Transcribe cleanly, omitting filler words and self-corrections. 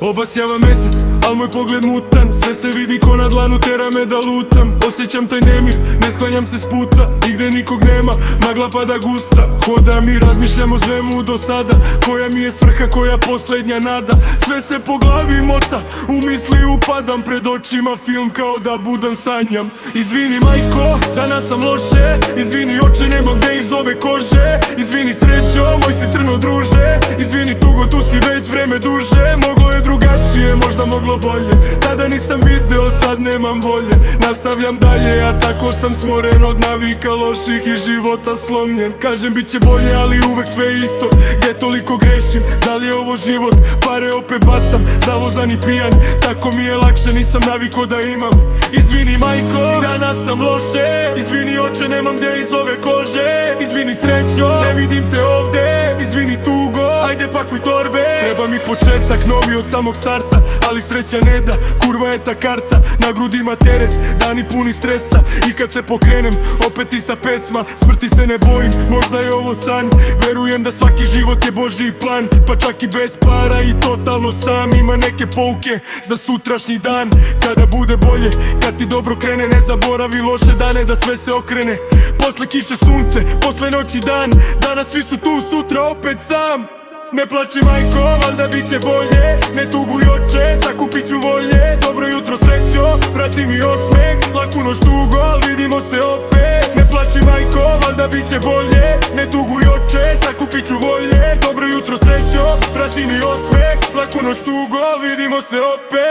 Obasjava mesec, al moj pogled mutan. Sve se vidi ko na dlanu, tera me da lutam. Osjećam taj nemir, ne sklanjam se s puta. Nigde nikog nema, magla pada gusta. Hodam i razmišljam o svemu do sada. Koja mi je svrha, koja posljednja nada. Sve se po glavi mota, u misli upadam. Pred očima film kao da budan sanjam. Izvini majko, danas sam loše. Izvini oče, nemam gde iz ove kože. Izvini srećo, moj si trno druže. Izvini tugo, tu si već vreme duže. Moglo je drugačije, možda moglo bolje. Tada nisam video, sad nemam volje. Nastavljam dalje, a tako sam smoren od navika loših i života slomljen. Kažem bit će bolje, ali uvek sve isto. Gdje toliko grešim, da li je ovo život? Pare opet bacam, zavozan i pijan. Tako mi je lakše, nisam naviko da imam. Izvini majko, danas sam loše. Izvini oče, nemam gdje iz ove kože. Izvini srećo, ne vidim te ovde. Izvini tugo, ajde pakuj torbe. Treba mi početak novi od samog starta, ali sreća ne da, kurva je ta karta. Na grudima teret, dani puni stresa. I kad se pokrenem, opet ista pesma. Smrti se ne bojim, možda je ovo san. Verujem da svaki život je Božji plan. Pa čak i bez para i totalno sam. Ima neke pouke za sutrašnji dan. Kada bude bolje, kad ti dobro krene. Ne zaboravi loše dane, da sve se okrene. Posle kiše sunce, posle noći dan. Danas svi su tu, sutra opet sam. Ne plači majko, valjda bit će bolje. Ne tuguj oče, sakupit ću volje. Dobro jutro srećo, vrati mi osmeh. Laku noć tugo, al vidimo se opet. Ne plači majko, valjda bit će bolje. Ne tuguj oče, sakupit ću volje. Dobro jutro srećo, vrati mi osmeh. Laku noć tugo, al vidimo se opet.